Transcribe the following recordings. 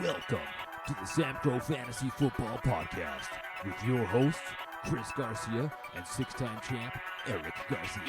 Welcome to the SAMCRO Fantasy Football Podcast with your hosts, Chris Garcia and six-time champ, Erick Garcia.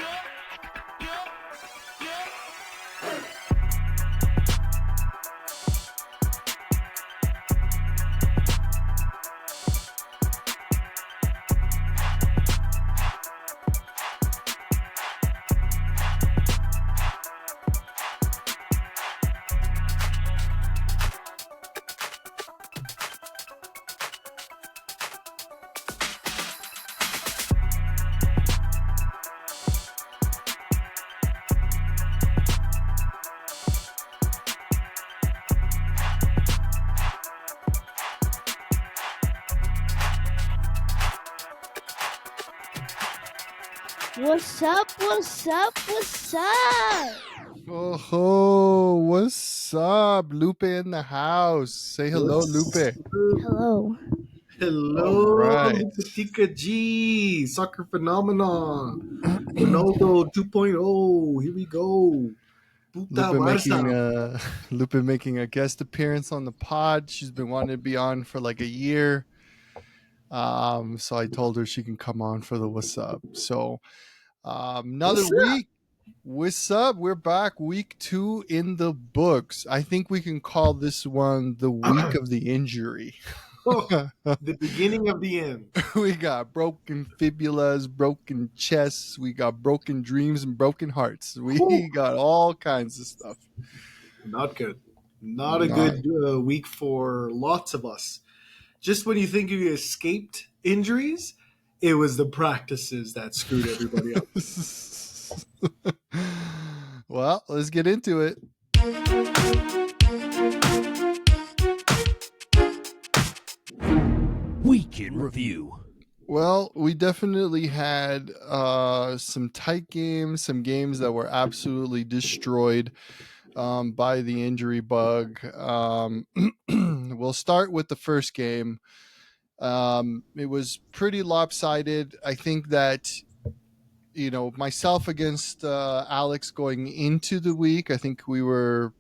What's up? What's up? What's up? Oh, what's up? Lupe in the house. Say hello, Lupe. Hello. Hello, All right. Tika G, soccer phenomenon, Ronaldo 2.0. Here we go. Puta Barca. Lupe making a guest appearance on the pod. She's been wanting to be on for like a year. So I told her she can come on for the what's up. So another What's up? week. What's up? We're back. Week 2 in the books. I think we can call this one the week of the injury. Oh, the beginning of the end. We got broken fibulas, broken chests, we got broken dreams and broken hearts. We got all kinds of stuff. Not good. Not a good week for lots of us. Just when you think you escaped injuries, it was the practices that screwed everybody up. Well, let's get into it. Week in Review. Well, we definitely had some tight games, some games that were absolutely destroyed by the injury bug. We'll start with the first game. It was pretty lopsided. I think that, myself against Alex going into the week, I think we were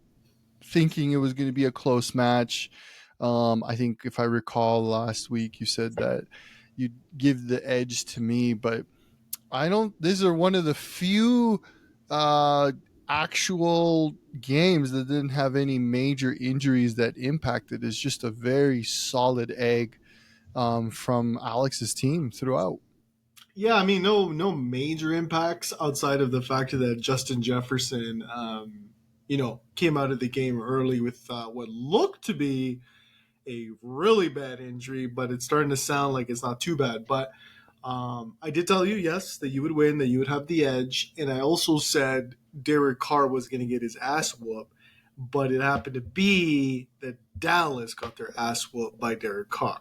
thinking it was going to be a close match. I think if I recall last week, you said that you'd give the edge to me, but I don't. These are one of the few actual games that didn't have any major injuries that impacted. It's just a very solid egg from Alex's team throughout. Yeah, I mean, no major impacts outside of the fact that Justin Jefferson, came out of the game early with what looked to be a really bad injury, but it's starting to sound like it's not too bad. But I did tell you, yes, that you would win, that you would have the edge. And I also said Derek Carr was going to get his ass whooped, but it happened to be that Dallas got their ass whooped by Derek Carr.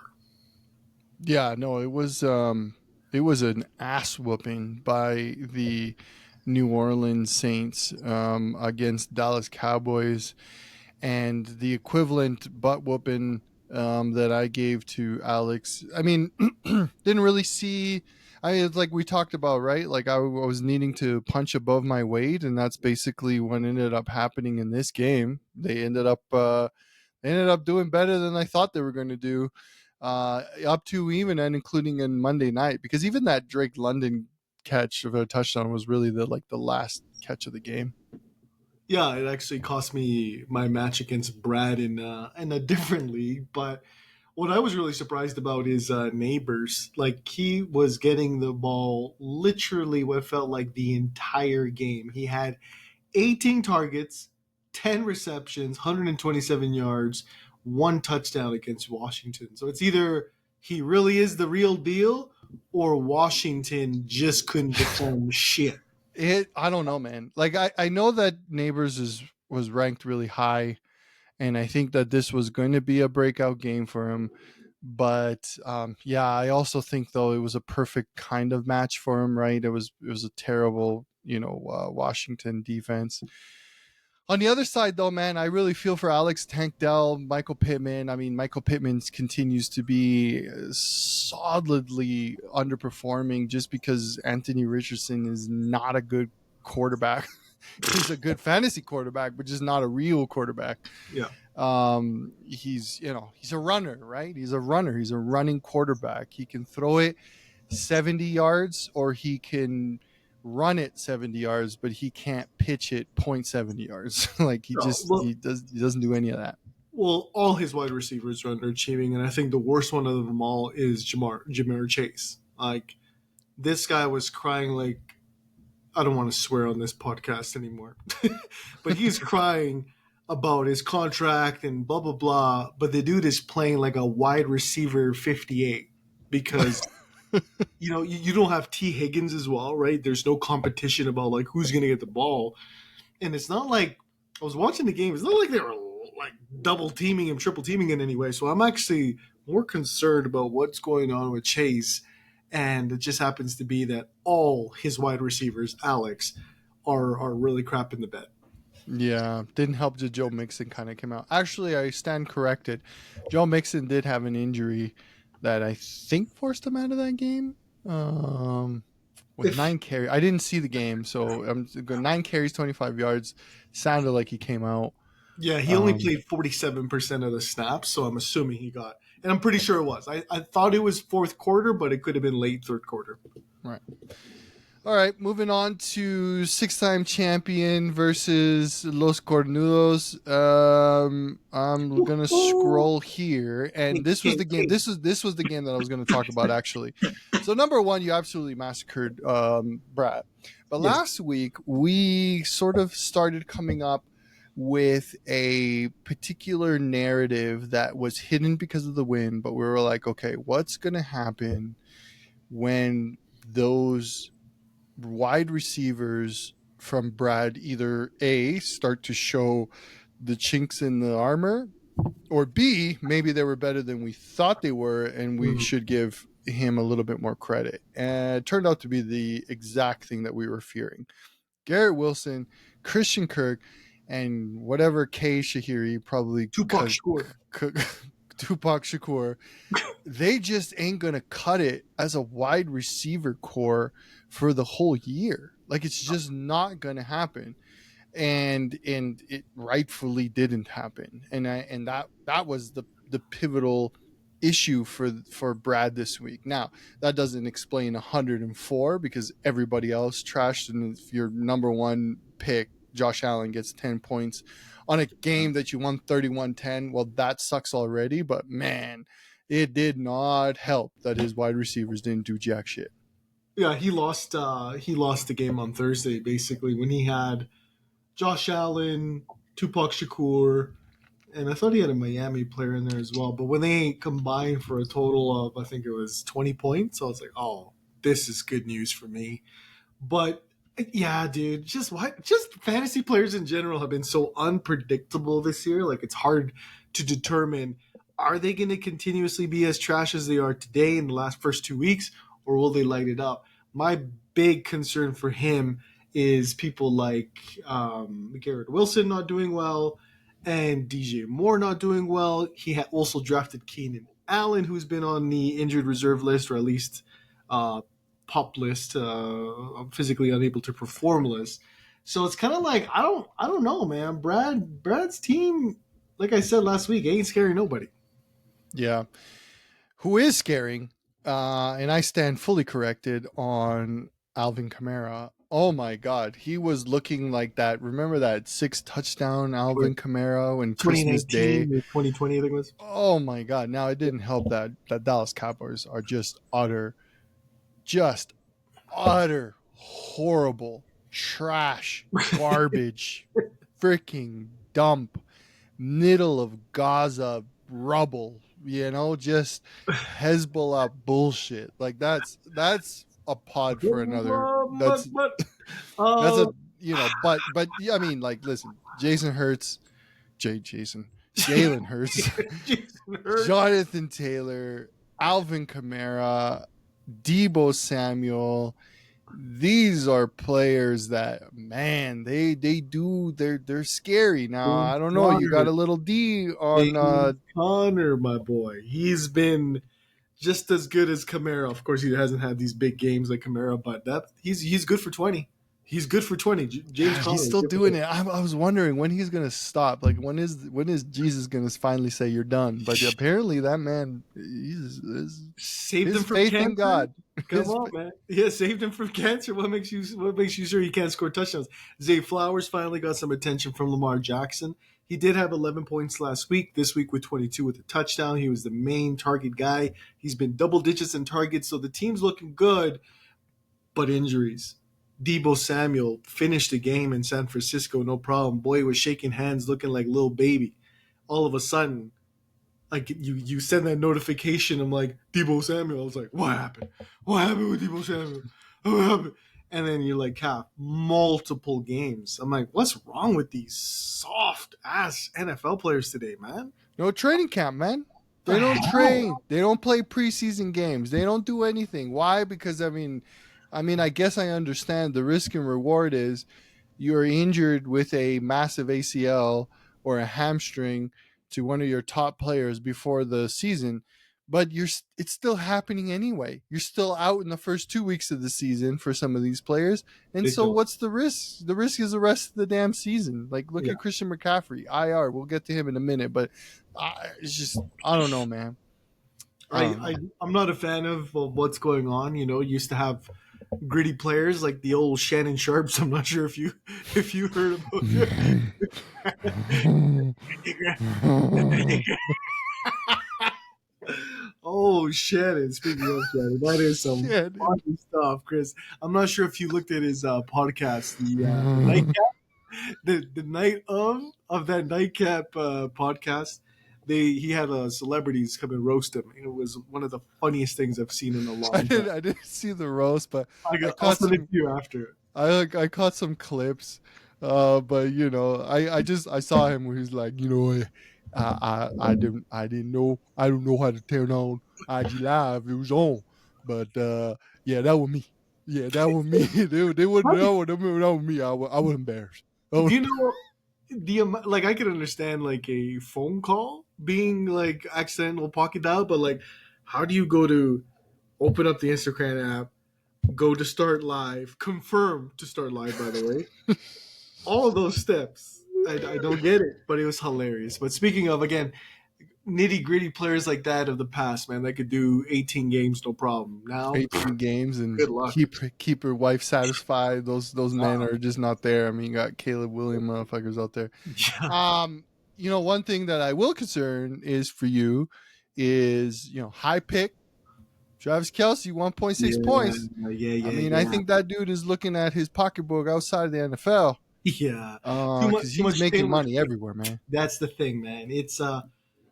Yeah, no, it was an ass whooping by the New Orleans Saints against Dallas Cowboys, and the equivalent butt whooping that I gave to Alex. I mean, didn't really see. It's like we talked about, right? Like I was needing to punch above my weight, and that's basically what ended up happening in this game. They ended up doing better than I thought they were going to do. Up to even and including in Monday night, because even that Drake London catch of a touchdown was really the last catch of the game. Yeah, it actually cost me my match against Brad in a different league. But what I was really surprised about is Neighbors. Like, he was getting the ball literally what felt like the entire game. He had 18 targets, 10 receptions, 127 yards, 1 touchdown against Washington. So it's either he really is the real deal or Washington just couldn't perform shit. I don't know, man. Like I know that Neighbors was ranked really high, and I think that this was going to be a breakout game for him. But I also think though it was a perfect kind of match for him, right? It was a terrible, Washington defense. On the other side, though, man, I really feel for Alex, Tank Dell, Michael Pittman. I mean, Michael Pittman continues to be solidly underperforming just because Anthony Richardson is not a good quarterback. he's a good fantasy quarterback, but just not a real quarterback. Yeah. He's a runner, right? He's a runner. He's a running quarterback. He can throw it 70 yards or he can run it 70 yards, but he can't pitch it 0.70 yards. Like he doesn't do any of that. Well, all his wide receivers are underachieving, and I think the worst one of them all is Jamar Chase. Like, this guy was crying like, I don't want to swear on this podcast anymore, but he's crying about his contract and blah, blah, blah. But the dude is playing like a wide receiver 58 because, you don't have T. Higgins as well, right? There's no competition about like who's going to get the ball. And it's not like, I was watching the game, it's not like they were like double teaming him, triple teaming in any way. So I'm actually more concerned about what's going on with Chase. And it just happens to be that all his wide receivers, Alex, are really crap in the bed. Yeah, didn't help that Joe Mixon kind of came out. Actually, I stand corrected. Joe Mixon did have an injury that I think forced him out of that game. With 9 carries. I didn't see the game, so 9 carries, 25 yards. Sounded like he came out. Yeah, he only played 47% of the snaps, so I'm assuming he got. And I'm pretty sure it was. I thought it was fourth quarter, but it could have been late third quarter. Right. All right, moving on to 6-time champion versus Los Cornudos. I'm gonna scroll here, and this was the game. This was the game that I was going to talk about actually. So number one, you absolutely massacred Brad, but last week we sort of started coming up with a particular narrative that was hidden because of the win, but we were like, okay, what's going to happen when those wide receivers from Brad either A, start to show the chinks in the armor, or B, maybe they were better than we thought they were and we should give him a little bit more credit. And it turned out to be the exact thing that we were fearing. Garrett Wilson, Christian Kirk, and whatever K. Shahiri, probably Tupac Shakur, they just ain't going to cut it as a wide receiver core for the whole year. Like, it's just not going to happen. And it rightfully didn't happen. And that was the pivotal issue for Brad this week. Now, that doesn't explain 104 because everybody else trashed. And if your number one pick, Josh Allen, gets 10 points on a game that you won 31-10, well, that sucks already. But man, it did not help that his wide receivers didn't do jack shit. Yeah, he lost the game on Thursday, basically, when he had Josh Allen, Tupac Shakur, and I thought he had a Miami player in there as well. But when they combined for a total of, I think it was 20 points, I was like, oh, this is good news for me. But yeah, dude, just fantasy players in general have been so unpredictable this year. Like, it's hard to determine, are they going to continuously be as trash as they are today in the first 2 weeks, or will they light it up? My big concern for him is people like Garrett Wilson not doing well and DJ Moore not doing well. He had also drafted Keenan Allen, who's been on the injured reserve list, or at least PUP list, physically unable to perform list. So it's kind of like, I don't know, man. Brad's team, like I said last week, ain't scaring nobody. Yeah. Who is scaring, and I stand fully corrected on Alvin Kamara. Oh my God, he was looking like that. Remember that 6 touchdown Alvin Kamara when Christmas Day, 2020, I think it was. Oh my God! Now it didn't help that Dallas Cowboys are just utter horrible trash, garbage, freaking dump, middle of Gaza rubble. Just Hezbollah bullshit. Like that's a pod for another. That's a but I mean, like, listen, Jalen Hurts, Jonathan Taylor, Alvin Kamara, Deebo Samuel. These are players that, man, they're scary. Now, I don't know. You got a little D on Connor, my boy. He's been just as good as Kamara. Of course, he hasn't had these big games like Kamara, but he's good for 20. He's good for 20. James Conner. He's still doing it. I was wondering when he's gonna stop. Like when is Jesus gonna finally say you're done? But apparently that man, Saved his him from faith cancer. in God. Come on, man. Yeah, saved him from cancer. What makes you sure he can't score touchdowns? Zay Flowers finally got some attention from Lamar Jackson. He did have 11 points last week. This week with 22 with a touchdown. He was the main target guy. He's been double digits in targets, so the team's looking good. But injuries. Deebo Samuel finished the game in San Francisco, no problem. Boy was shaking hands, looking like little baby. All of a sudden, like you send that notification. I'm like, Deebo Samuel. I was like, what happened? What happened with Deebo Samuel? What happened? And then you're like, multiple games. I'm like, what's wrong with these soft ass NFL players today, man? No training camp, man. They don't train. They don't play preseason games. They don't do anything. Why? Because I mean, I guess I understand the risk and reward is you're injured with a massive ACL or a hamstring to one of your top players before the season, but it's still happening anyway. You're still out in the first 2 weeks of the season for some of these players. And so what's the risk? The risk is the rest of the damn season. Like look at Christian McCaffrey, IR. We'll get to him in a minute, but it's just, I don't know, man. I'm not a fan of what's going on. You know, used to have gritty players like the old Shannon Sharps. I'm not sure if you heard about it. Oh, Shannon. Speaking of Shannon, that is some funny stuff, Chris. I'm not sure if you looked at his podcast, the nightcap, the night of that nightcap podcast. He had celebrities come and roast him. It was one of the funniest things I've seen in a long time. I didn't see the roast, but I'll send it to you after. I caught some clips, but you know, I saw him where he's like, you know, I don't know how to turn on IG Live. It was on, but yeah, that was me. Yeah, that was me. they wouldn't know that was me. I was embarrassed. Do you know like I could understand like a phone call being like accidental pocket dial, but like how do you go to open up the Instagram app, go to start live, confirm to start live, by the way, all of those steps? I don't get it, but it was hilarious. But speaking of, again, nitty gritty players like that of the past, man, that could do 18 games no problem. Now 18 games and good luck. keep her wife satisfied. Those men are just not there. I mean, you got Caleb Williams motherfuckers out there. Yeah. You know, one thing that I will concern is for you is, you know, high pick. Travis Kelce, 1.6 points. Yeah. I mean, I think that dude is looking at his pocketbook outside of the NFL. Yeah. Because he's making money everywhere, man. That's the thing, man. It's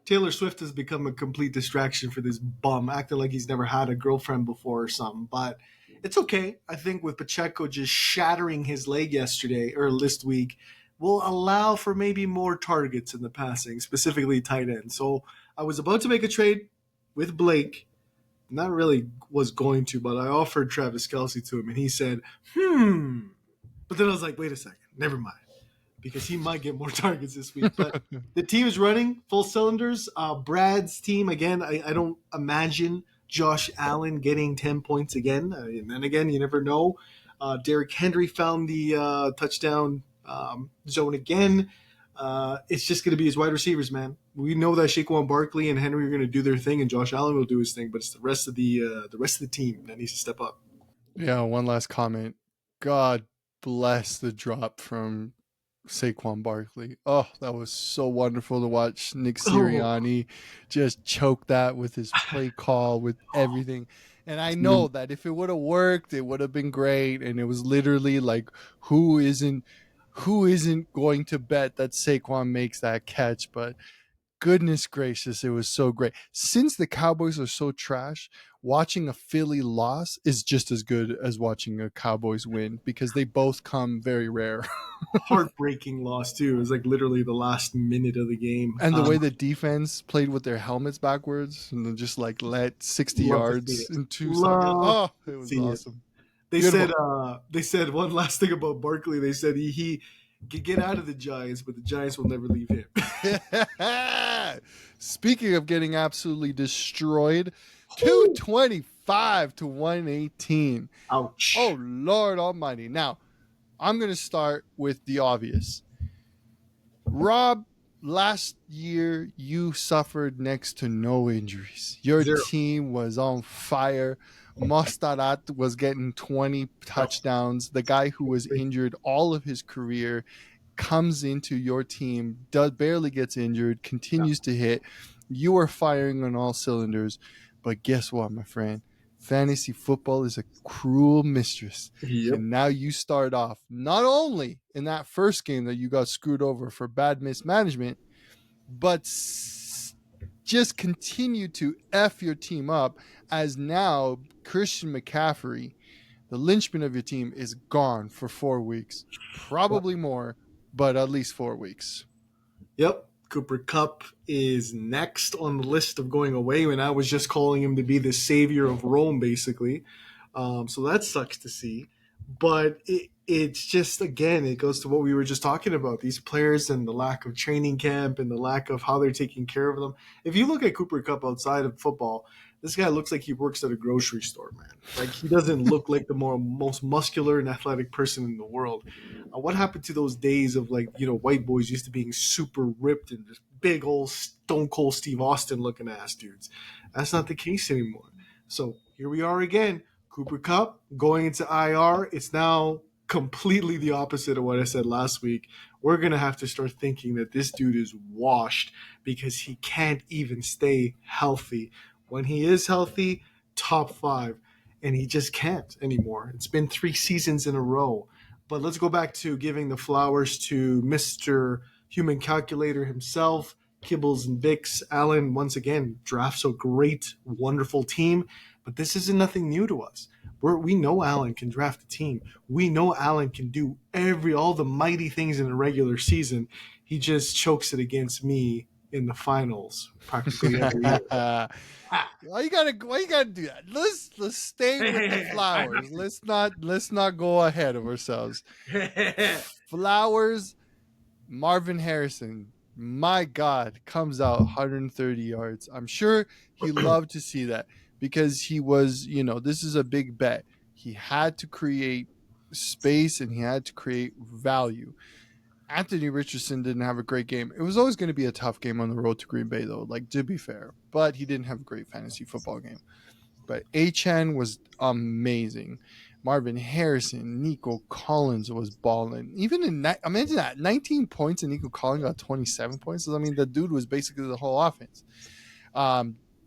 Taylor Swift has become a complete distraction for this bum, acting like he's never had a girlfriend before or something. But it's okay. I think with Pacheco just shattering his leg yesterday or this week will allow for maybe more targets in the passing, specifically tight end. So I was about to make a trade with Blake. Not really was going to, but I offered Travis Kelce to him, and he said, But then I was like, wait a second, never mind, because he might get more targets this week. But the team is running full cylinders. Brad's team, again, I don't imagine Josh Allen getting 10 points again. And then again, you never know. Derrick Henry found the touchdown zone again. It's just going to be his wide receivers, man. We know that Saquon Barkley and Henry are going to do their thing, and Josh Allen will do his thing. But it's the rest of the team that needs to step up. Yeah. One last comment. God bless the drop from Saquon Barkley. Oh, that was so wonderful to watch Nick Sirianni just choke that with his play call, with everything. And I know that if it would have worked, it would have been great. And it was literally like, who isn't going to bet that Saquon makes that catch? But goodness gracious, it was so great. Since the Cowboys are so trash, watching a Philly loss is just as good as watching a Cowboys win, because they both come very rare. Heartbreaking loss too. It was like literally the last minute of the game. And the way the defense played with their helmets backwards and then just like let 60 yards in 2 seconds. Oh, it was awesome. They said one last thing about Barkley. They said he could get out of the Giants, but the Giants will never leave him. Speaking of getting absolutely destroyed, 225 to 118. Ouch. Oh, Lord almighty. Now, I'm going to start with the obvious. Rob, last year you suffered next to no injuries. Your Zero. team was on fire. Mostarat was getting 20 touchdowns. The guy who was injured all of his career comes into your team, barely gets injured, continues to hit. You are firing on all cylinders. But guess what, my friend? Fantasy football is a cruel mistress. Yep. And now you start off not only in that first game that you got screwed over for bad mismanagement, but just continue to F your team up as now Christian McCaffrey, the linchpin of your team, is gone for 4 weeks. Probably more, but at least 4 weeks. Yep. Cooper Kupp is next on the list of going away, and I was just calling him to be the savior of Rome, basically. So that sucks to see. But it's just, again, it goes to what we were just talking about. These players and the lack of training camp and the lack of how they're taking care of them. If you look at Cooper Kupp outside of football, this guy looks like he works at a grocery store, man. Like, he doesn't look like the most muscular and athletic person in the world. What happened to those days of, like, white boys used to being super ripped and just big old Stone Cold Steve Austin looking ass dudes? That's not the case anymore. So here we are again. Cooper Kupp going into IR. It's now completely the opposite of what I said last week. We're going to have to start thinking that this dude is washed because he can't even stay healthy. When he is healthy, top 5, and he just can't anymore. It's been 3 seasons in a row. But let's go back to giving the flowers to Mr. Human Calculator himself, Kibbles and Bix. Allen, once again, drafts a great, wonderful team. But this isn't nothing new to us. We know Allen can draft a team. We know Allen can do all the mighty things in a regular season. He just chokes it against me in the finals practically every year. Why you gotta do that? Let's stay with the flowers. Let's not go ahead of ourselves. Flowers, Marvin Harrison, my God, comes out 130 yards. I'm sure he loved to see that because he was, this is a big bet. He had to create space and he had to create value. Anthony Richardson didn't have a great game. It was always going to be a tough game on the road to Green Bay, though, like, to be fair. But he didn't have a great fantasy football game. But Achane was amazing. Marvin Harrison, Nico Collins was balling. Even imagine that, 19 points and Nico Collins got 27 points. So, I mean, the dude was basically the whole offense.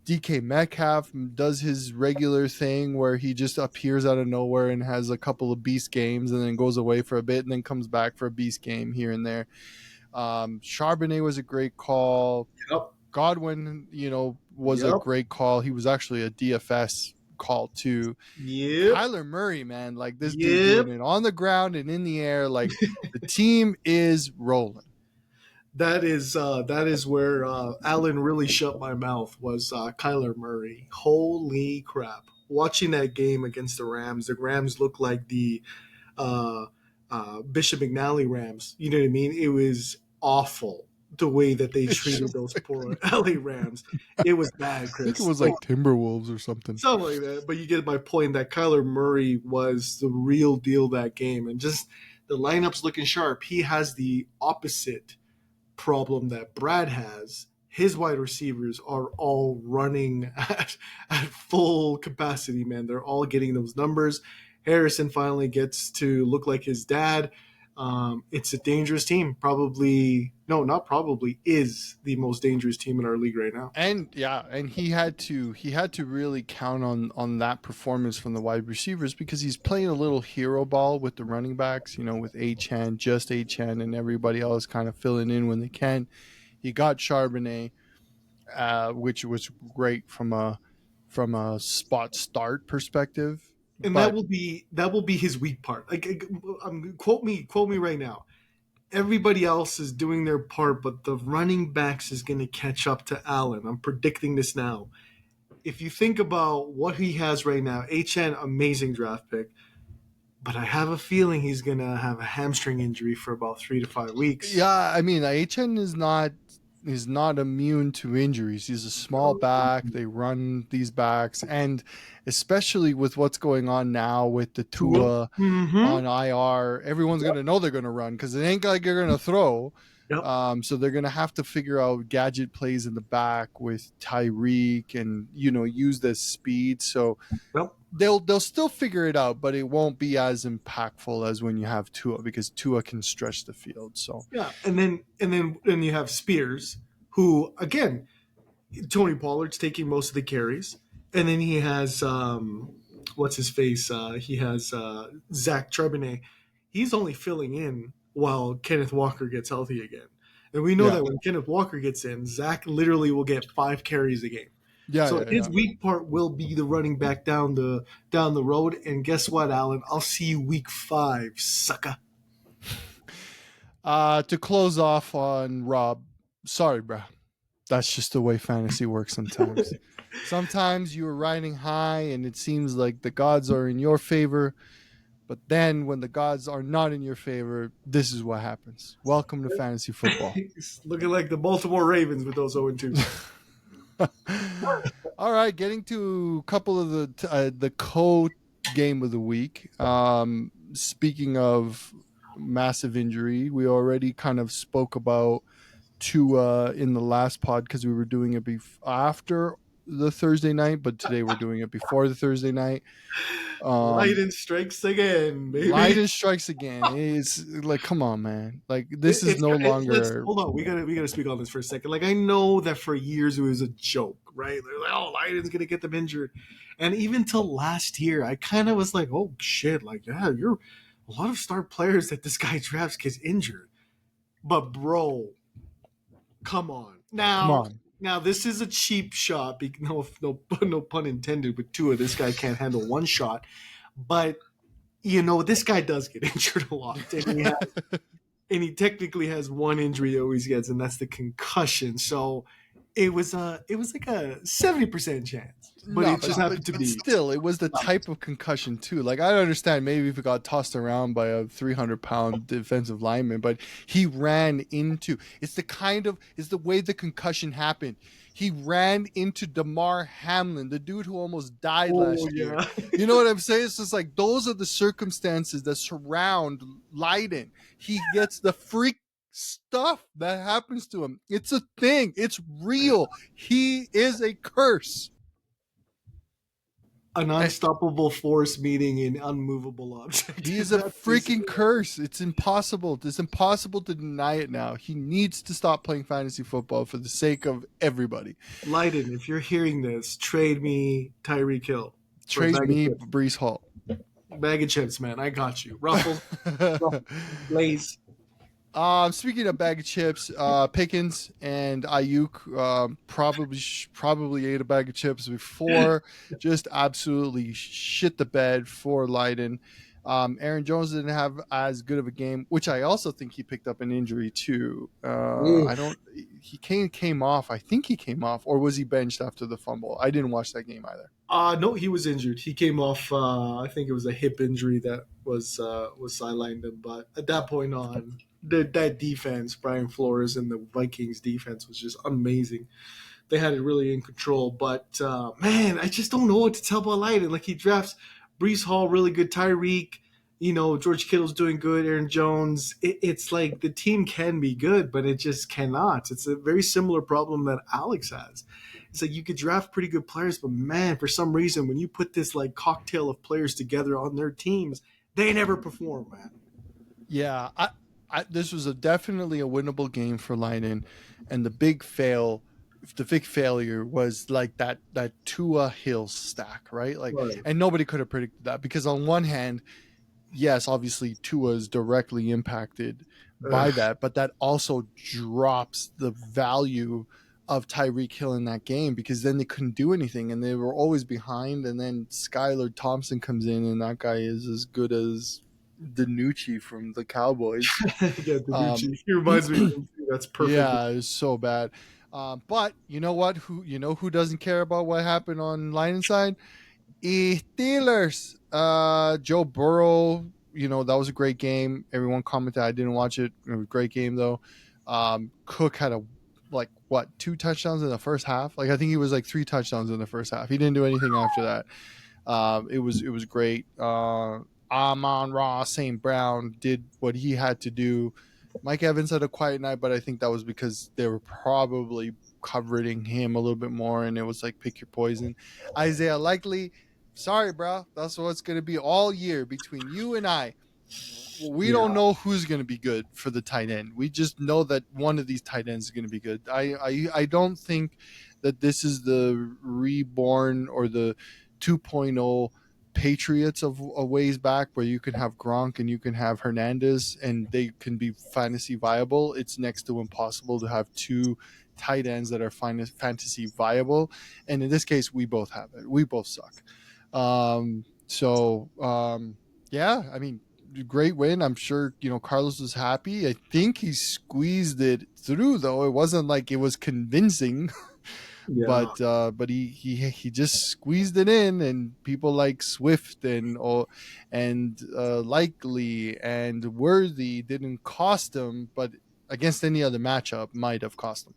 DK Metcalf does his regular thing where he just appears out of nowhere and has a couple of beast games and then goes away for a bit and then comes back for a beast game here and there. Charbonnet was a great call. Yep. Godwin, was a great call. He was actually a DFS call too. Yep. Kyler Murray, man, like this dude doing it on the ground and in the air. Like the team is rolling. That is where Allen really shut my mouth, was Kyler Murray. Holy crap. Watching that game against the Rams looked like the Bishop McNally Rams. You know what I mean? It was awful the way that they treated those poor LA Rams. It was bad, Chris. I think it was like Timberwolves or something. Something like that. But you get my point that Kyler Murray was the real deal that game. And just the lineup's looking sharp. He has the opposite problem that Brad has. His wide receivers are all running at full capacity, man. They're all getting those numbers. Harrison finally gets to look like his dad. It's a dangerous team. Is the most dangerous team in our league right now. And he had to really count on that performance from the wide receivers because he's playing a little hero ball with the running backs, with Achane, and everybody else kind of filling in when they can. He got Charbonnet, which was great from a spot start perspective. And that will be his weak part. Like, quote me right now. Everybody else is doing their part, but the running backs is going to catch up to Allen. I'm predicting this now. If you think about what he has right now, Achane, amazing draft pick, but I have a feeling he's going to have a hamstring injury for about 3 to 5 weeks. Yeah, I mean, Achane is not is not immune to injuries. He's a small back. They run these backs, and especially with what's going on now with the Tua on IR, everyone's going to know they're going to run because it ain't like you're going to throw. Yep. So they're going to have to figure out gadget plays in the back with Tyreek and, use the speed. So Yep. they'll still figure it out, but it won't be as impactful as when you have Tua, because Tua can stretch the field. So Yeah, and then you have Spears, who again, Tony Pollard's taking most of the carries, and then he has what's his face? He has Zach Charbonnet. He's only filling in while Kenneth Walker gets healthy again, and we know that when Kenneth Walker gets in, Zach literally will get 5 carries a game. His weak part will be the running back down the road. And guess what, Alan? I'll see you week 5, sucker. To close off on Rob, sorry, bro. That's just the way fantasy works sometimes. Sometimes you are riding high and it seems like the gods are in your favor. But then when the gods are not in your favor, this is what happens. Welcome to fantasy football. It's looking like the Baltimore Ravens with those 0-2. All right, getting to a couple of the co-game of the week. Speaking of massive injury, we already kind of spoke about Tua in the last pod because we were doing it after the Thursday night, but today we're doing it before the Thursday night. Leiden strikes again, baby. Leiden strikes again. It's like, come on, man. Like, this is no longer. Hold on, we gotta speak on this for a second. Like, I know that for years it was a joke, right? They're like, oh, Leiden's gonna get them injured, and even till last year, I kind of was like, oh shit, like, yeah, you're a lot of star players that this guy drafts gets injured, but bro, come on. Now, this is a cheap shot. No pun intended with Tua. This guy can't handle one shot. But, this guy does get injured a lot. And he technically has one injury he always gets, and that's the concussion. So it was like a 70% chance. But it just happened to be. Still, it was the type of concussion, too. Like, I understand maybe if it got tossed around by a 300-pound defensive lineman, but he ran into. It's the way the concussion happened. He ran into Damar Hamlin, the dude who almost died last year. You know what I'm saying? It's just like, those are the circumstances that surround Leiden. He gets the freak stuff that happens to him. It's a thing. It's real. He is a curse. An unstoppable force meeting an unmovable object. He is a freaking curse. It's impossible. It's impossible to deny it now. He needs to stop playing fantasy football for the sake of everybody. Leiden, if you're hearing this, trade me Tyreek Hill. Trade me Breece Hall. Bag of chips, man. I got you. Ruffles. Blaze. Speaking of bag of chips, Pickens and Ayuk probably ate a bag of chips before. Just absolutely shit the bed for Leiden. Aaron Jones didn't have as good of a game, which I also think he picked up an injury too. He came off. I think he came off, or was he benched after the fumble? I didn't watch that game either. No, he was injured. He came off. I think it was a hip injury that was sidelined him. But at that point on, that defense, Brian Flores and the Vikings defense was just amazing. They had it really in control. But man, I just don't know what to tell about Leiden. Like, he drafts Breece Hall, really good. Tyreek, George Kittle's doing good. Aaron Jones. It's like the team can be good, but it just cannot. It's a very similar problem that Alex has. It's like you could draft pretty good players, but man, for some reason, when you put this like cocktail of players together on their teams, they never perform, man. Yeah, this was definitely a winnable game for Leiden, and the big failure was like that Tua Hill stack, right? Like, right. And nobody could have predicted that, because on one hand, yes, obviously Tua is directly impacted by that, but that also drops the value of Tyreek Hill in that game, because then they couldn't do anything and they were always behind, and then Skylar Thompson comes in and that guy is as good as Danucci from the Cowboys. Yeah, Danucci. He reminds me of him too. That's perfect. Yeah, it was so bad. But you know what? Who doesn't care about what happened on Lion's side? Steelers. Joe Burrow, that was a great game. Everyone commented. I didn't watch it. It was a great game though. Cook had a like what 2 touchdowns in the first half. Like I think he was like 3 touchdowns in the first half. He didn't do anything after that. It was great. Amon-Ra St. Brown did what he had to do. Mike Evans had a quiet night, but I think that was because they were probably covering him a little bit more, and it was like pick your poison. Isaiah Likely, sorry, bro, that's what it's going to be all year between you and I. We don't know who's going to be good for the tight end. We just know that one of these tight ends is going to be good. I don't think that this is the reborn or the 2.0 Patriots of a ways back where you can have Gronk and you can have Hernandez and they can be fantasy viable. It's next to impossible to have 2 tight ends that are fantasy viable. And in this case, we both have it. We both suck. Yeah, I mean, great win. I'm sure, Carlos was happy. I think he squeezed it through, though. It wasn't like it was convincing. Yeah. But he just squeezed it in, and people like Swift and Likely and Worthy didn't cost him, but against any other matchup might have cost him.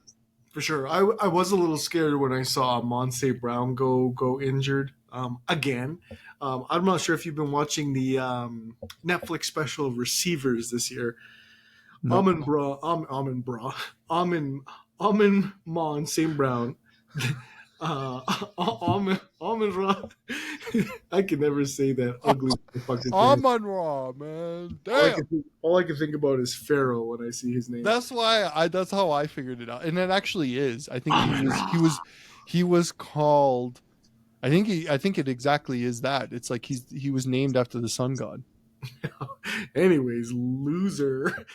For sure. I was a little scared when I saw Monse Brown go injured again. I'm not sure if you've been watching the Netflix special of receivers this year. No. Amon St. Brown. Amon-Ra. I can never say that ugly fucking Amon-Ra, man. Damn. All I can think about is Pharaoh when I see his name. That's how I figured it out, and it actually is. I think he was called. I think it exactly is that. It's like he was named after the sun god. Anyways, loser.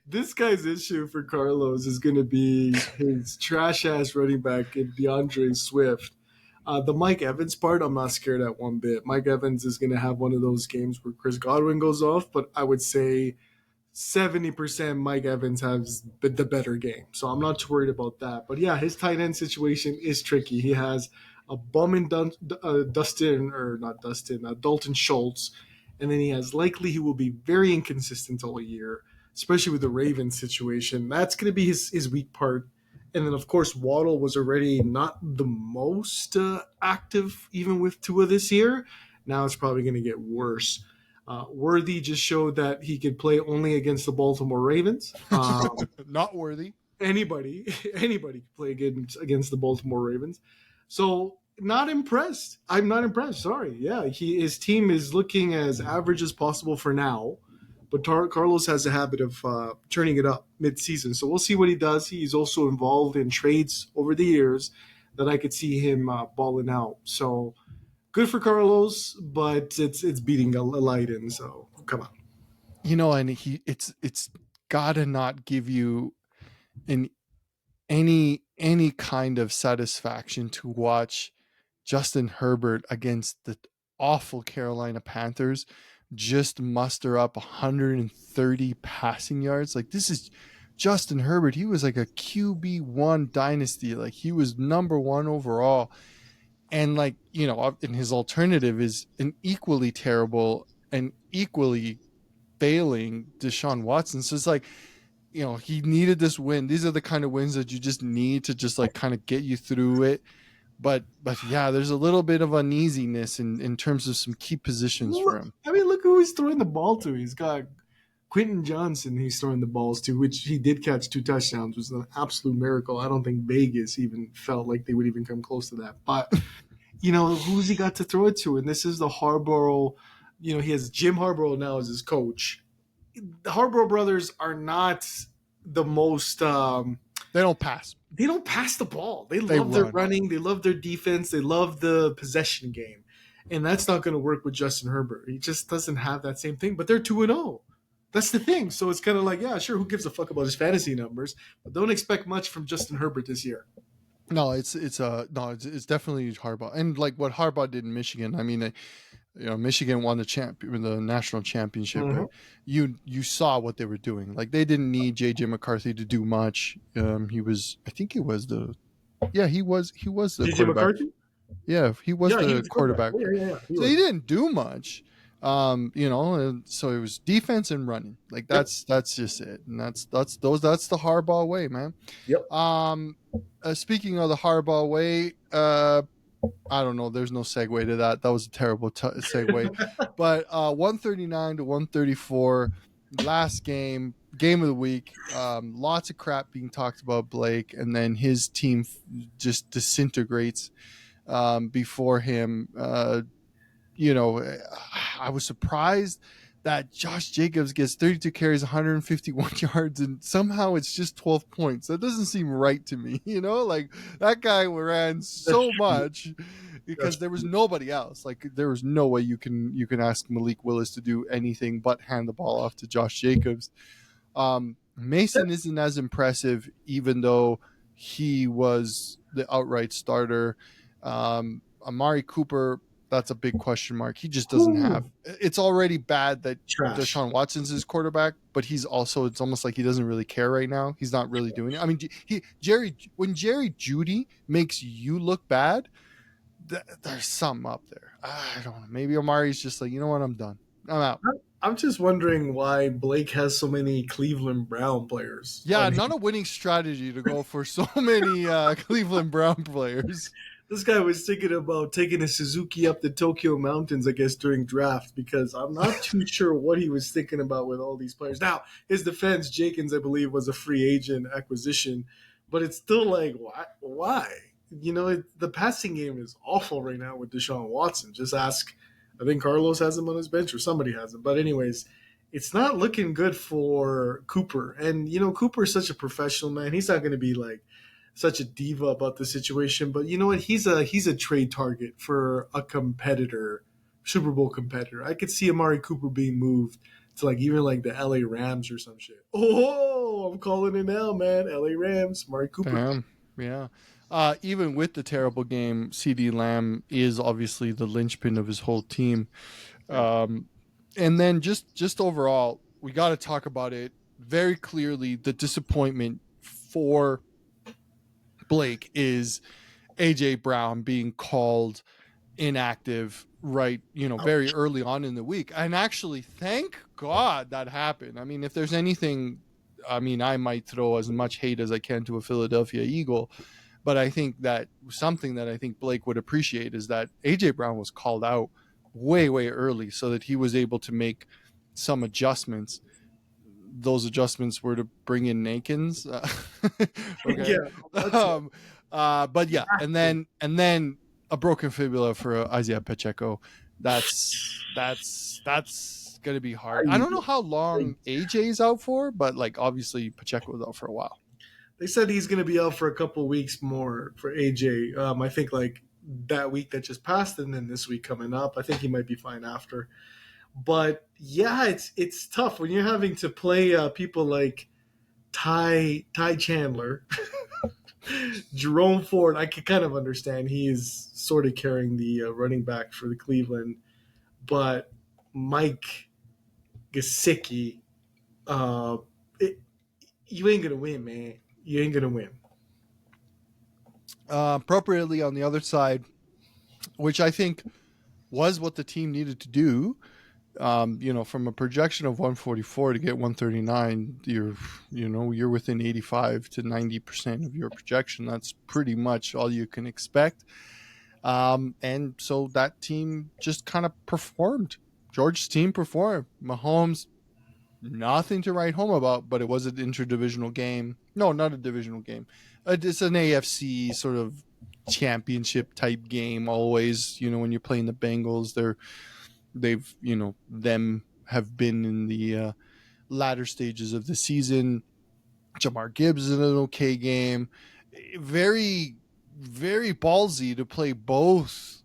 This guy's issue for Carlos is going to be his trash ass running back in DeAndre Swift. The Mike Evans part, I'm not scared at one bit. Mike Evans is going to have one of those games where Chris Godwin goes off, but I would say 70% Mike Evans has the better game. So I'm not too worried about that. But yeah, his tight end situation is tricky. He has a bum in Dalton Schultz. And then he has Likely he will be very inconsistent all year, especially with the Ravens situation. That's going to be his weak part. And then, of course, Waddle was already not the most active, even with Tua this year. Now it's probably going to get worse. Worthy just showed that he could play only against the Baltimore Ravens. Not Worthy. Anybody could play against the Baltimore Ravens. So not impressed. I'm not impressed. Sorry. Yeah, his team is looking as average as possible for now. But Carlos has a habit of turning it up mid-season. So we'll see what he does. He's also involved in trades over the years that I could see him balling out. So good for Carlos, but it's beating a Leiden. So come on. And it's gotta not give you any kind of satisfaction to watch Justin Herbert against the awful Carolina Panthers just muster up 130 passing yards. Like, this is Justin Herbert. He was like a QB1 dynasty. Like, he was number 1 overall. And like, and his alternative is an equally terrible and equally failing Deshaun Watson. So it's like, he needed this win. These are the kind of wins that you just need to just like kind of get you through it. But yeah, there's a little bit of uneasiness in terms of some key positions for him. I mean, look who he's throwing the ball to. He's got Quentin Johnson he's throwing the balls to, which he did catch 2 touchdowns, which was an absolute miracle. I don't think Vegas even felt like they would even come close to that. But, who's he got to throw it to? And this is the Harbaugh, he has Jim Harbaugh now as his coach. The Harbaugh brothers are not the most they don't pass. They don't pass the ball. They love their running. They love their defense. They love the possession game. And that's not going to work with Justin Herbert. He just doesn't have that same thing. But they're 2-0. That's the thing. So it's kind of like, yeah, sure, who gives a fuck about his fantasy numbers? But don't expect much from Justin Herbert this year. No, it's definitely Harbaugh. And like what Harbaugh did in Michigan, I mean, Michigan won the national championship. Mm-hmm. You saw what they were doing. Like, they didn't need JJ McCarthy to do much. He was the JJ quarterback. McCarthy? Yeah, he was the quarterback. Yeah. So he didn't do much. And so it was defense and running. Like that's just it, and that's the hardball way, man. Yep. Speaking of the hardball way, I don't know. There's no segue to that. That was a terrible segue. But 139 to 134, last game of the week. Lots of crap being talked about Blake, and then his team just disintegrates before him. I was surprised that Josh Jacobs gets 32 carries, 151 yards, and somehow it's just 12 points. That doesn't seem right to me. Like that guy ran so much because there was nobody else. Like there was no way you can ask Malik Willis to do anything but hand the ball off to Josh Jacobs. Mason isn't as impressive, even though he was the outright starter. Amari Cooper, that's a big question mark. He just doesn't have. It's already bad that Deshaun Watson's his quarterback, but it's almost like he doesn't really care right now. He's not really doing it. I mean, when Jerry Jeudy makes you look bad, there's something up there. I don't know. Maybe Amari's just like, you know what, I'm done. I'm out. I'm just wondering why Blake has so many Cleveland Brown players. Yeah, not a winning strategy to go for so many Cleveland Brown players. This guy was thinking about taking a Suzuki up the Tokyo Mountains, I guess, during draft, because I'm not too sure what he was thinking about with all these players. Now, his defense, Jenkins, I believe, was a free agent acquisition, but it's still like, why? The passing game is awful right now with Deshaun Watson. Just ask, I think Carlos has him on his bench or somebody has him. But anyways, it's not looking good for Cooper. And, Cooper is such a professional, man. He's not going to be like such a diva about the situation, but you know what? He's a trade target for a competitor, Super Bowl competitor. I could see Amari Cooper being moved to even the LA Rams or some shit. Oh, I'm calling it now, man. LA Rams, Amari Cooper. Damn. Yeah. Even with the terrible game, CeeDee Lamb is obviously the linchpin of his whole team. And then just overall, we got to talk about it very clearly. The disappointment for Blake is AJ Brown being called inactive very early on in the week. And actually, thank God that happened. I mean, if there's anything, I might throw as much hate as I can to a Philadelphia Eagle, but I think that something that I think Blake would appreciate is that AJ Brown was called out way, way early so that he was able to make some adjustments. Those adjustments were to bring in Nakins. Okay. Yeah. But yeah, and then a broken fibula for Isaiah Pacheco. That's gonna be hard. I don't know how long AJ's out for, but obviously Pacheco was out for a while. They said he's gonna be out for a couple weeks more for AJ. I think that week that just passed, and then this week coming up. I think he might be fine after. But yeah, it's tough when you're having to play people like Ty Chandler, Jerome Ford. I can kind of understand he is sort of carrying the running back for the Cleveland, but Mike Gesicki, you ain't gonna win, man. You ain't gonna win. Appropriately on the other side, which I think was what the team needed to do. From a projection of 144 to get 139, you're within 85 to 90% of your projection. That's pretty much all you can expect. And so that team just kind of performed. George's team performed. Mahomes, nothing to write home about, but it was an interdivisional game. No, not a divisional game. It's an AFC sort of championship type game. Always, when you're playing the Bengals, they've have been in the latter stages of the season. Jamar Gibbs is in an okay game. Very, very ballsy to play both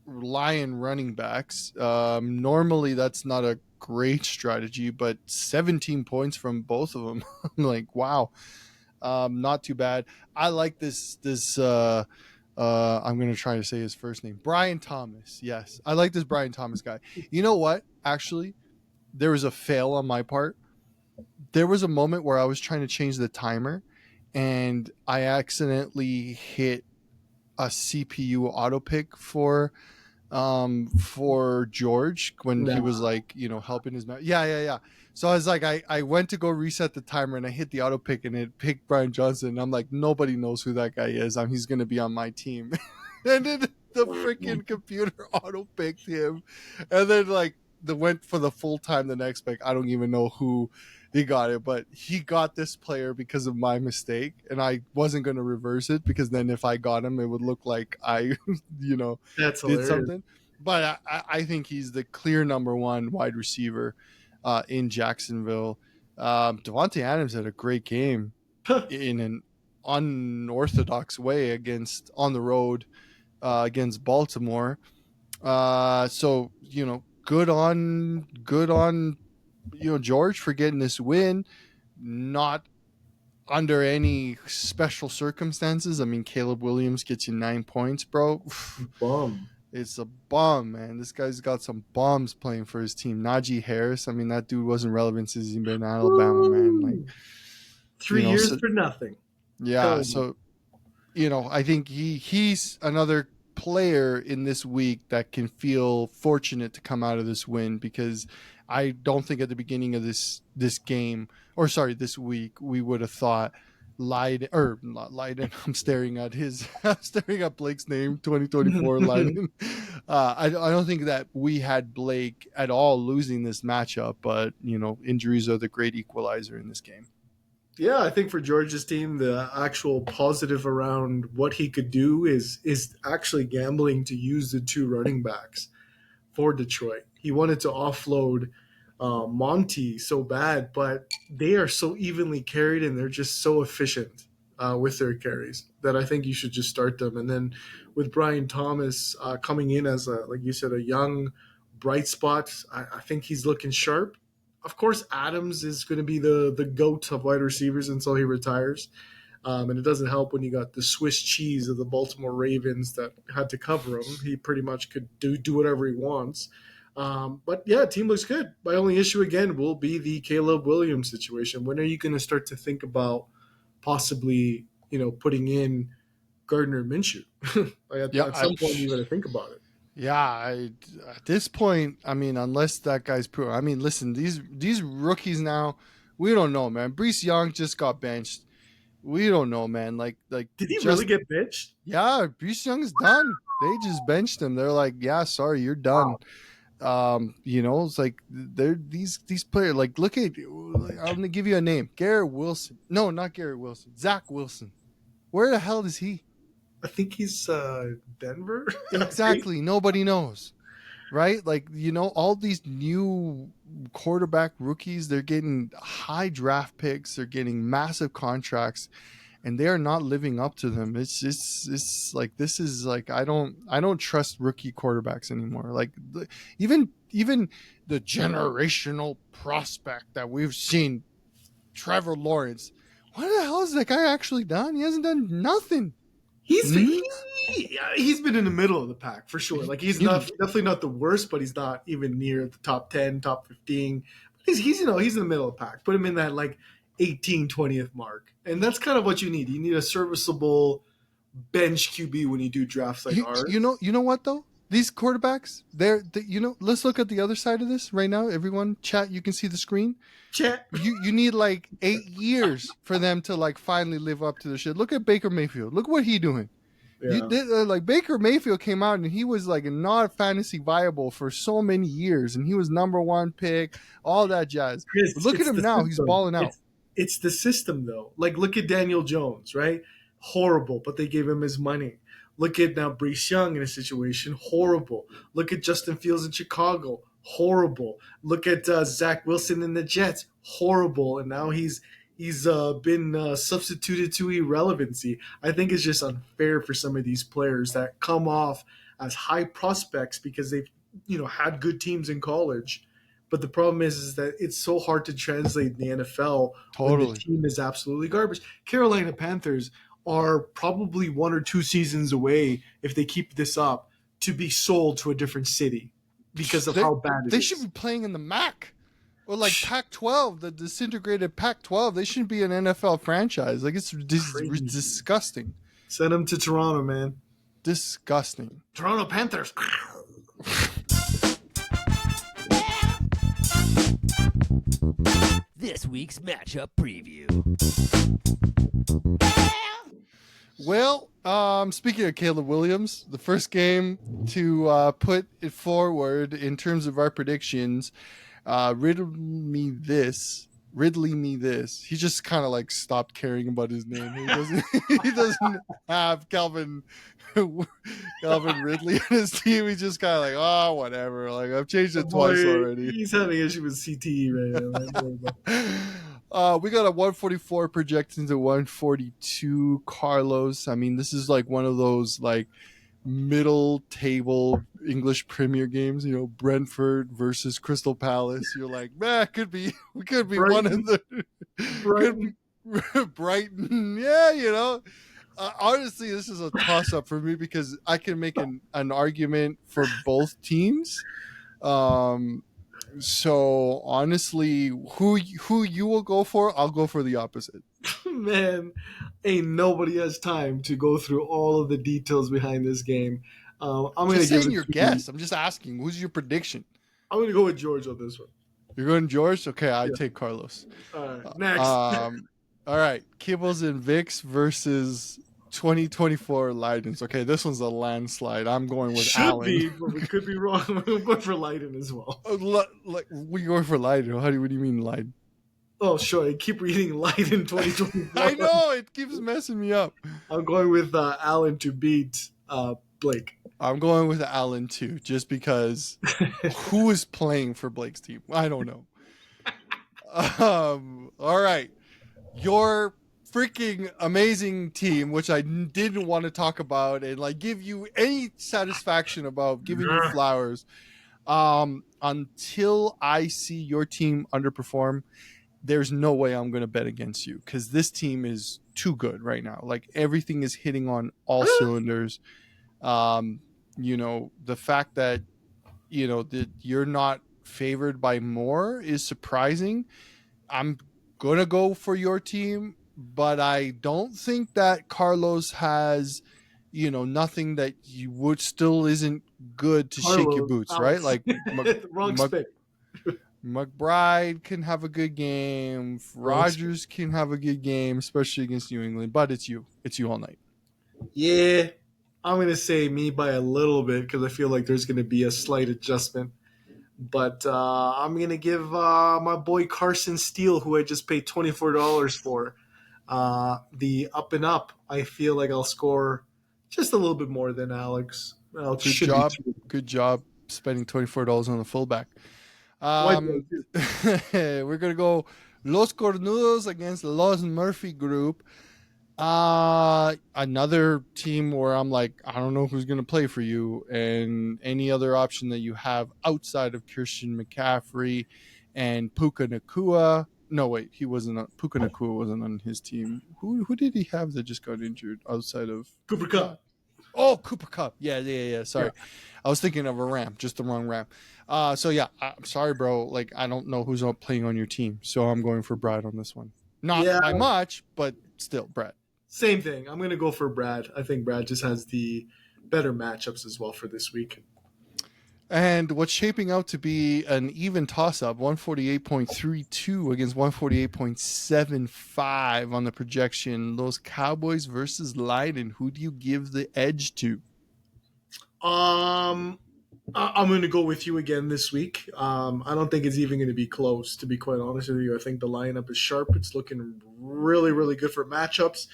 Lion running backs. Normally that's not a great strategy, but 17 points from both of them. I'm like, wow. Not too bad. I like this I'm going to try to say his first name. Brian Thomas. Yes. I like this Brian Thomas guy. You know what? Actually, there was a fail on my part. There was a moment where I was trying to change the timer and I accidentally hit a CPU auto pick for for George when he was like, helping his man. Yeah. So I was like, I went to go reset the timer and I hit the auto pick and it picked Brian Johnson. And I'm like, nobody knows who that guy is. He's going to be on my team. And then the freaking computer auto picked him. And then like went for the full time the next pick. I don't even know who he got it, but he got this player because of my mistake. And I wasn't going to reverse it because then if I got him, it would look like I, That's did hilarious. something. But I think he's the clear number one wide receiver in Jacksonville. Devontae Adams had a great game in an unorthodox way on the road against Baltimore. So good on George for getting this win. Not under any special circumstances. I mean, Caleb Williams gets you 9 points, bro. Bum. It's a bum, man. This guy's got some bums playing for his team. Najee Harris. I mean, that dude wasn't relevant since he's been in Alabama, man. Like 3 years for nothing. Yeah. So, I think he's another player in this week that can feel fortunate to come out of this win, because I don't think at the beginning of this week, we would have thought not Leiden. I'm staring at Blake's name, 2024 Leiden. I don't think that we had Blake at all losing this matchup, but injuries are the great equalizer in this game. Yeah, I think for Georgia's team, the actual positive around what he could do is actually gambling to use the 2 running backs for Detroit. He wanted to offload Monty so bad, but they are so evenly carried and they're just so efficient with their carries that I think you should just start them. And then with Brian Thomas coming in as like you said, a young bright spot, I think he's looking sharp. Of course, Adams is going to be the GOAT of wide receivers until he retires. And it doesn't help when you got the Swiss cheese of the Baltimore Ravens that had to cover him. He pretty much could do whatever he wants. But yeah, team looks good. My only issue again will be the Caleb Williams situation. When are you going to start to think about possibly, putting in Gardner Minshew? At some point, you got to think about it. Yeah, at this point, I mean, unless that guy's proven. I mean, listen, these rookies now, we don't know, man. Bryce Young just got benched. We don't know, man. Like, did he really get benched? Yeah, Bryce Young's done. They just benched him. They're like, yeah, sorry, you're done. Wow. It's like they're these players. Like, look at. I'm gonna give you a name. Garrett Wilson. No, not Garrett Wilson. Zach Wilson. Where the hell is he? I think he's Denver. Exactly. Nobody knows, right? Like, all these new quarterback rookies, they're getting high draft picks, they're getting massive contracts, and they are not living up to them. It's like, this is like, I don't trust rookie quarterbacks anymore. Like, even the generational prospect that we've seen, Trevor Lawrence. What the hell has that guy actually done? He hasn't done nothing. He's been in the middle of the pack for sure. Like, he's definitely not the worst, but he's not even near the top 10, top 15. He's in the middle of the pack. Put him in that like 18, 20th mark. And that's kind of what you need. You need a serviceable bench QB when you do drafts like ours. You know what though? These quarterbacks, let's look at the other side of this right now. Everyone, chat, you can see the screen. Chat. You need like 8 years for them to like finally live up to the shit. Look at Baker Mayfield. Look what he doing. Yeah. Like, Baker Mayfield came out and he was like not fantasy viable for so many years, and he was number 1 pick, all that jazz. Look at him now; he's balling out. It's the system though. Like, look at Daniel Jones, right? Horrible, but they gave him his money. Look at now Bryce Young in a situation, horrible. Look at Justin Fields in Chicago, horrible. Look at Zach Wilson in the Jets, horrible. And now he's been substituted to irrelevancy. I think it's just unfair for some of these players that come off as high prospects because they've had good teams in college. But the problem is that it's so hard to translate in the NFL. Totally. When the team is absolutely garbage. Carolina Panthers are probably 1 or 2 seasons away, if they keep this up, to be sold to a different city because of how bad it is. They should be playing in the MAC or like Pac-12, the disintegrated Pac-12. They shouldn't be an NFL franchise. Like, it's disgusting. Send them to Toronto, man. Disgusting. Toronto Panthers. This week's matchup preview. Well, speaking of Caleb Williams, the first game to put it forward in terms of our predictions, Ridley me this. He just kind of like stopped caring about his name. He doesn't have Calvin Ridley on his team. He's just kind of like, oh, whatever. Like I've changed it twice already. He's having issues with CTE right now. We got a 144 projecting to 142 Carlos. I mean, this is like one of those like middle table English Premier games, you know, Brentford versus Crystal Palace. You're like, man, we could be one of the Brighton. Yeah, you know. Honestly, this is a toss-up for me because I can make an argument for both teams. So honestly, who you will go for, I'll go for the opposite. Man, ain't nobody has time to go through all of the details behind this game. I'm going to give your guess. I'm just asking, who's your prediction? I'm going to go with George on this one. You're going George? Okay, I take Carlos. All right, next. All right, Kibbles and Vicks versus 2024 Leidens. Okay, this one's a landslide. I'm going with Allen. Should be, but we could be wrong. We're going for Leiden as well. Like we're going for Leiden. What do you mean Leiden? Oh, sure. I keep reading Leiden 2024. I know, it keeps messing me up. I'm going with Allen to beat Blake. I'm going with Allen too, just because who is playing for Blake's team? I don't know. All right. Your freaking amazing team, which I didn't want to talk about and like give you any satisfaction about giving you flowers. Until I see your team underperform, there's no way I'm going to bet against you because this team is too good right now. Like everything is hitting on all cylinders. You know, the fact that, you know, that you're not favored by more is surprising. I'm going to go for your team, but I don't think that Carlos has, you know, nothing that you would still isn't good to shake your boots, right? Like wrong spit. McBride can have a good game. Rogers can have a good game, especially against New England. But it's you all night. Yeah, I'm going to say me by a little bit because I feel like there's going to be a slight adjustment. But I'm going to give my boy Carson Steele, who I just paid $24 for, the up and up. I feel like I'll score just a little bit more than Alex. Well, Good job spending $24 on the fullback. We're going to go Los Cornudos against Los Murphy Group. Another team where I'm like, I don't know who's going to play for you, and any other option that you have outside of Christian McCaffrey and Puka Nakua. No, wait, Puka Nakua wasn't on his team. Who did he have that just got injured outside of Cooper Kupp? Oh, Cooper Kupp. Yeah. Sorry. Yeah. I was thinking of a Ram, just the wrong Ram. So yeah, I'm sorry, bro. Like, I don't know who's playing on your team, so I'm going for Brad on this one. Not by much, but still, Brad. Same thing. I'm going to go for Brad. I think Brad just has the better matchups as well for this week. And what's shaping out to be an even toss-up, 148.32 against 148.75 on the projection. Those Cowboys versus Leiden. Who do you give the edge to? I'm going to go with you again this week. I don't think it's even going to be close, to be quite honest with you. I think the lineup is sharp. It's looking really, really good for matchups.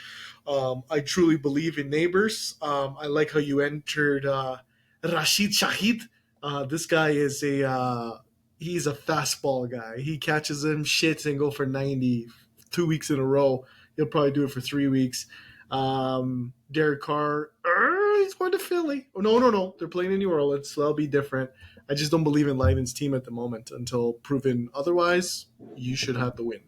I truly believe in neighbors. I like how you entered Rashid Shahid. This guy is he's a fastball guy. He catches them shits and go for 90 2 weeks in a row. He'll probably do it for 3 weeks. Derek Carr, he's going to Philly. Oh, no. They're playing in New Orleans, so that'll be different. I just don't believe in Leiden's team at the moment. Until proven otherwise, you should have the win.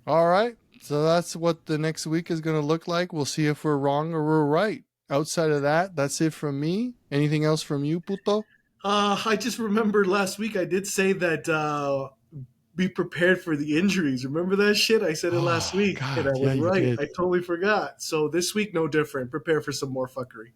All right. So that's what the next week is going to look like. We'll see if we're wrong or we're right. Outside of that, that's it from me. Anything else from you, Puto? I just remembered last week I did say that be prepared for the injuries. Remember that shit? I said it last week, and I was right. I totally forgot. So this week, no different. Prepare for some more fuckery.